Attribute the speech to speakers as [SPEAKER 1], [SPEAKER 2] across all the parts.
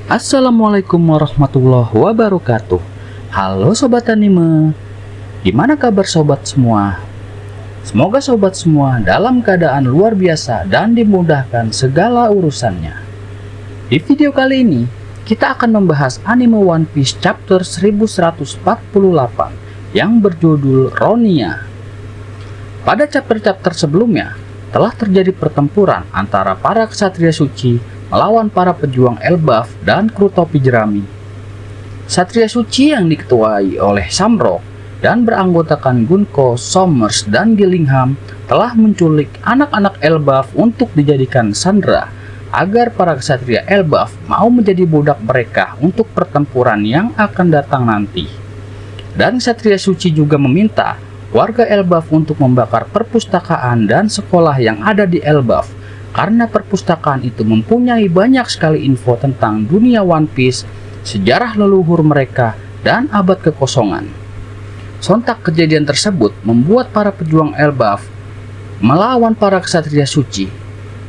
[SPEAKER 1] Assalamualaikum warahmatullahi wabarakatuh. Halo sobat anime, gimana kabar sobat semua? Semoga sobat semua dalam keadaan luar biasa dan dimudahkan segala urusannya. Di video kali ini kita akan membahas anime One Piece chapter 1148 yang berjudul Ronia. Pada chapter-chapter sebelumnya telah terjadi pertempuran antara para ksatria suci melawan para pejuang Elbaf dan kru topi jerami. Ksatria suci yang diketuai oleh Samrock dan beranggotakan Gunko, Somers, dan Gillingham telah menculik anak-anak Elbaf untuk dijadikan sandera agar para ksatria Elbaf mau menjadi budak mereka untuk pertempuran yang akan datang nanti. Dan ksatria suci juga meminta warga Elbaf untuk membakar perpustakaan dan sekolah yang ada di Elbaf, karena perpustakaan itu mempunyai banyak sekali info tentang dunia One Piece, sejarah leluhur mereka, dan abad kekosongan. Sontak kejadian tersebut membuat para pejuang Elbaf melawan para ksatria suci.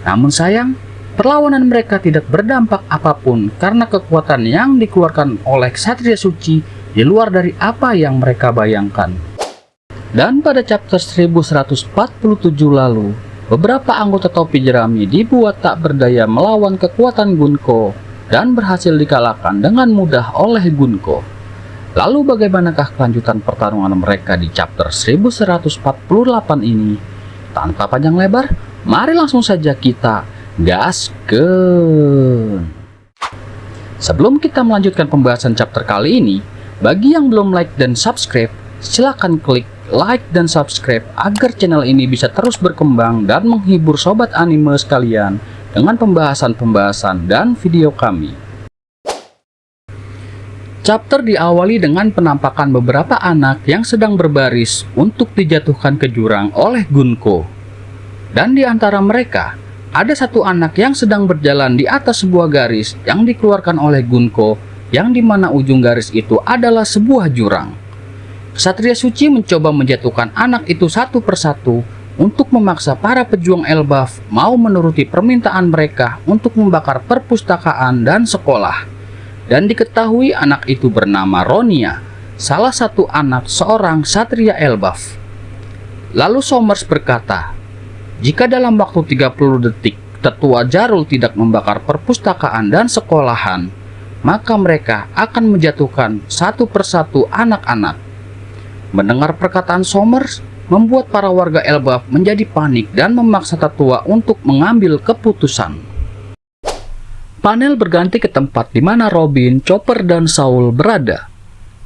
[SPEAKER 1] Namun sayang, perlawanan mereka tidak berdampak apapun karena kekuatan yang dikeluarkan oleh ksatria suci di luar dari apa yang mereka bayangkan. Dan pada chapter 1147 lalu, beberapa anggota topi jerami dibuat tak berdaya melawan kekuatan Gunko dan berhasil dikalahkan dengan mudah oleh Gunko. Lalu bagaimanakah kelanjutan pertarungan mereka di chapter 1148 ini? Tanpa panjang lebar, mari langsung saja kita gaskeun. Sebelum kita melanjutkan pembahasan chapter kali ini, bagi yang belum like dan subscribe, silakan klik like dan subscribe agar channel ini bisa terus berkembang dan menghibur sobat anime sekalian dengan pembahasan-pembahasan dan video kami. Chapter diawali dengan penampakan beberapa anak yang sedang berbaris untuk dijatuhkan ke jurang oleh Gunko. Dan di antara mereka, ada satu anak yang sedang berjalan di atas sebuah garis yang dikeluarkan oleh Gunko, yang dimana ujung garis itu adalah sebuah jurang. Ksatria suci mencoba menjatuhkan anak itu satu persatu untuk memaksa para pejuang Elbaf mau menuruti permintaan mereka untuk membakar perpustakaan dan sekolah. Dan diketahui anak itu bernama Ronia, salah satu anak seorang ksatria Elbaf. Lalu Somers berkata, jika dalam waktu 30 detik tetua Jarul tidak membakar perpustakaan dan sekolahan, maka mereka akan menjatuhkan satu persatu anak-anak. Mendengar perkataan Somers, membuat para warga Elbaf menjadi panik dan memaksa tetua untuk mengambil keputusan. Panel berganti ke tempat di mana Robin, Chopper, dan Saul berada.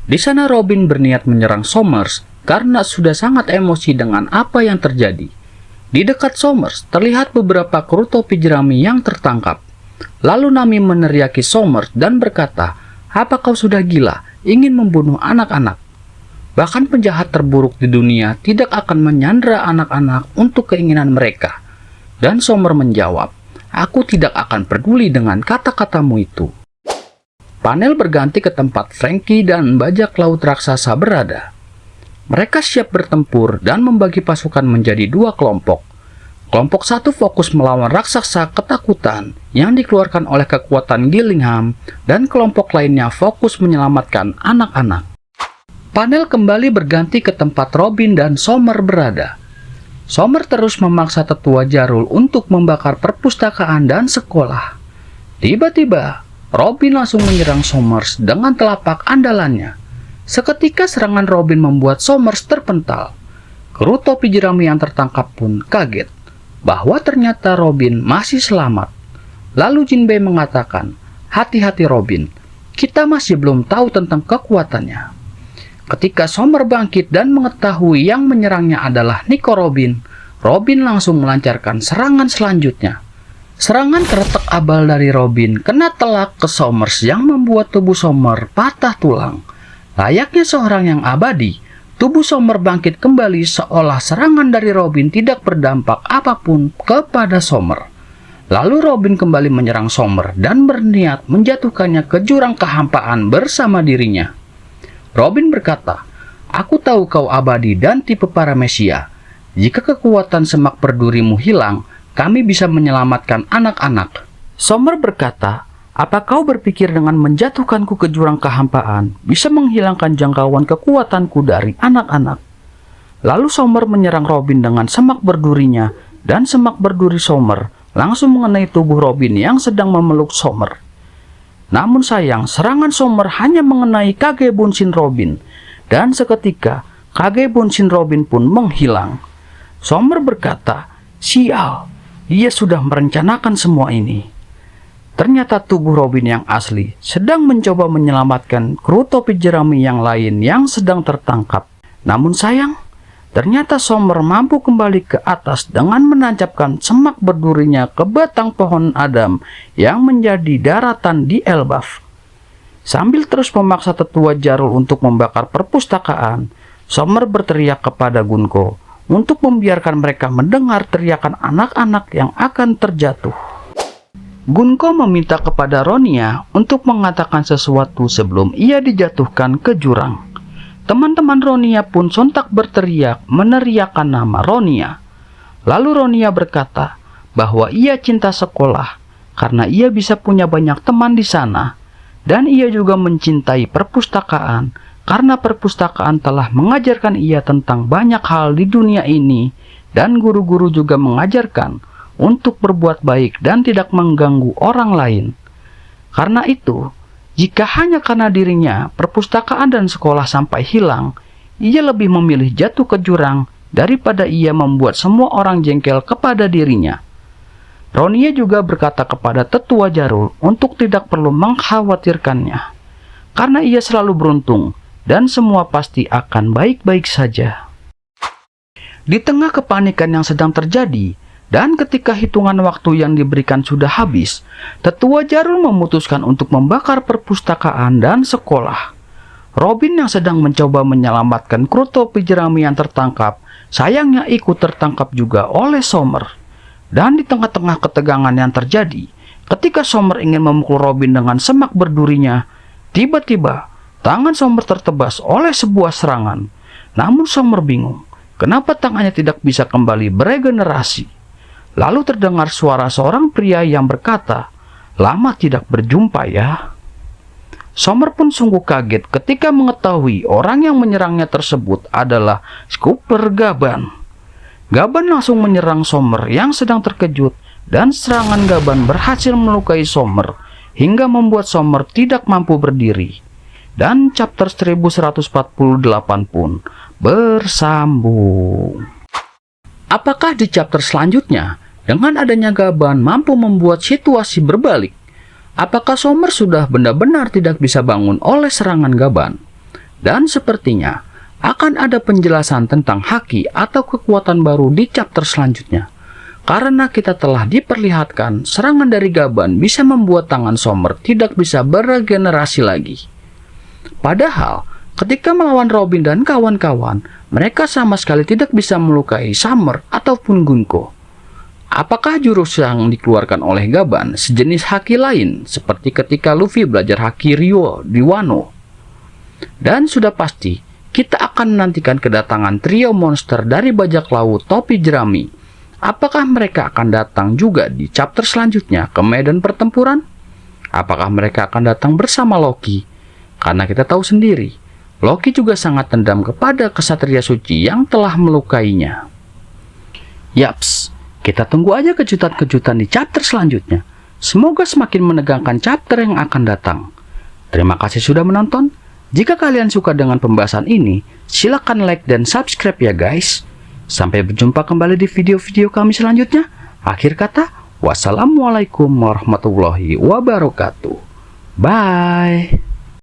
[SPEAKER 1] Di sana Robin berniat menyerang Somers karena sudah sangat emosi dengan apa yang terjadi. Di dekat Somers terlihat beberapa kru topi jerami yang tertangkap. Lalu Nami meneriaki Somers dan berkata, "Apa kau sudah gila, ingin membunuh anak-anak? Bahkan penjahat terburuk di dunia tidak akan menyandera anak-anak untuk keinginan mereka." Dan Somers menjawab, "Aku tidak akan peduli dengan kata-katamu itu." Panel berganti ke tempat Franky dan bajak laut raksasa berada. Mereka siap bertempur dan membagi pasukan menjadi dua kelompok. Kelompok satu fokus melawan raksasa ketakutan yang dikeluarkan oleh kekuatan Gillingham, dan kelompok lainnya fokus menyelamatkan anak-anak. Panel kembali berganti ke tempat Robin dan Somers berada. Somers terus memaksa tetua Jarul untuk membakar perpustakaan dan sekolah. Tiba-tiba, Robin langsung menyerang Somers dengan telapak andalannya. Seketika serangan Robin membuat Somers terpental. Kru topi jerami yang tertangkap pun kaget bahwa ternyata Robin masih selamat. Lalu Jinbei mengatakan, "Hati-hati Robin, kita masih belum tahu tentang kekuatannya." Ketika Somers bangkit dan mengetahui yang menyerangnya adalah Nico Robin, Robin langsung melancarkan serangan selanjutnya. Serangan keretek abal dari Robin kena telak ke Somers yang membuat tubuh Somers patah tulang. Layaknya seorang yang abadi, tubuh Somers bangkit kembali seolah serangan dari Robin tidak berdampak apapun kepada Somers. Lalu Robin kembali menyerang Somers dan berniat menjatuhkannya ke jurang kehampaan bersama dirinya. Robin berkata, "Aku tahu kau abadi dan tipe paramesia. Jika kekuatan semak berdurimu hilang, kami bisa menyelamatkan anak-anak." Somers berkata, Apa kau berpikir dengan menjatuhkanku ke jurang kehampaan bisa menghilangkan jangkauan kekuatanku dari anak-anak? Lalu Sommer menyerang Robin dengan semak berdurinya, dan semak berduri Sommer langsung mengenai tubuh Robin yang sedang memeluk Sommer. Namun sayang, serangan Sommer hanya mengenai Kage Bunshin Robin, dan seketika Kage Bunshin Robin pun menghilang. Sommer berkata, "Sial, ia sudah merencanakan semua ini." Ternyata tubuh Robin yang asli sedang mencoba menyelamatkan kru topi jerami yang lain yang sedang tertangkap. Namun sayang, ternyata Sommer mampu kembali ke atas dengan menancapkan semak berdurinya ke batang pohon Adam yang menjadi daratan di Elbaf. Sambil terus memaksa tetua Jarul untuk membakar perpustakaan, Sommer berteriak kepada Gunko untuk membiarkan mereka mendengar teriakan anak-anak yang akan terjatuh. Gunko meminta kepada Ronia untuk mengatakan sesuatu sebelum ia dijatuhkan ke jurang. Teman-teman Ronia pun sontak berteriak meneriakkan nama Ronia. Lalu Ronia berkata bahwa ia cinta sekolah karena ia bisa punya banyak teman di sana, dan ia juga mencintai perpustakaan karena perpustakaan telah mengajarkan ia tentang banyak hal di dunia ini, dan guru-guru juga mengajarkan untuk berbuat baik dan tidak mengganggu orang lain. Karena itu, jika hanya karena dirinya, perpustakaan dan sekolah sampai hilang, ia lebih memilih jatuh ke jurang daripada ia membuat semua orang jengkel kepada dirinya. Ronia juga berkata kepada tetua Jarul untuk tidak perlu mengkhawatirkannya, karena ia selalu beruntung dan semua pasti akan baik-baik saja. Di tengah kepanikan yang sedang terjadi, dan ketika hitungan waktu yang diberikan sudah habis, tetua Jarul memutuskan untuk membakar perpustakaan dan sekolah. Robin yang sedang mencoba menyelamatkan kru topi jerami yang tertangkap, sayangnya ikut tertangkap juga oleh Sommer. Dan di tengah-tengah ketegangan yang terjadi, ketika Sommer ingin memukul Robin dengan semak berdurinya, tiba-tiba tangan Sommer tertebas oleh sebuah serangan. Namun Sommer bingung, kenapa tangannya tidak bisa kembali beregenerasi. Lalu terdengar suara seorang pria yang berkata, "Lama tidak berjumpa ya." Sommer pun sungguh kaget ketika mengetahui orang yang menyerangnya tersebut adalah Scooper Gaban. Gaban langsung menyerang Sommer yang sedang terkejut, dan serangan Gaban berhasil melukai Sommer hingga membuat Sommer tidak mampu berdiri. Dan chapter 1148 pun bersambung. Apakah di chapter selanjutnya, dengan adanya Gaban mampu membuat situasi berbalik? Apakah Sommer sudah benar-benar tidak bisa bangun oleh serangan Gaban? Dan sepertinya akan ada penjelasan tentang haki atau kekuatan baru di chapter selanjutnya. Karena kita telah diperlihatkan serangan dari Gaban bisa membuat tangan Sommer tidak bisa beregenerasi lagi. Padahal ketika melawan Robin dan kawan-kawan, mereka sama sekali tidak bisa melukai Sommer ataupun Gunko. Apakah jurus yang dikeluarkan oleh Gaban sejenis haki lain seperti ketika Luffy belajar haki Ryo di Wano? Dan sudah pasti, kita akan menantikan kedatangan trio monster dari bajak laut topi jerami. Apakah mereka akan datang juga di chapter selanjutnya ke medan pertempuran? Apakah mereka akan datang bersama Loki? Karena kita tahu sendiri, Loki juga sangat dendam kepada kesatria suci yang telah melukainya. Yaps, kita tunggu aja kejutan-kejutan di chapter selanjutnya. Semoga semakin menegangkan chapter yang akan datang. Terima kasih sudah menonton. Jika kalian suka dengan pembahasan ini, silakan like dan subscribe ya guys. Sampai berjumpa kembali di video-video kami selanjutnya. Akhir kata, wassalamualaikum warahmatullahi wabarakatuh. Bye.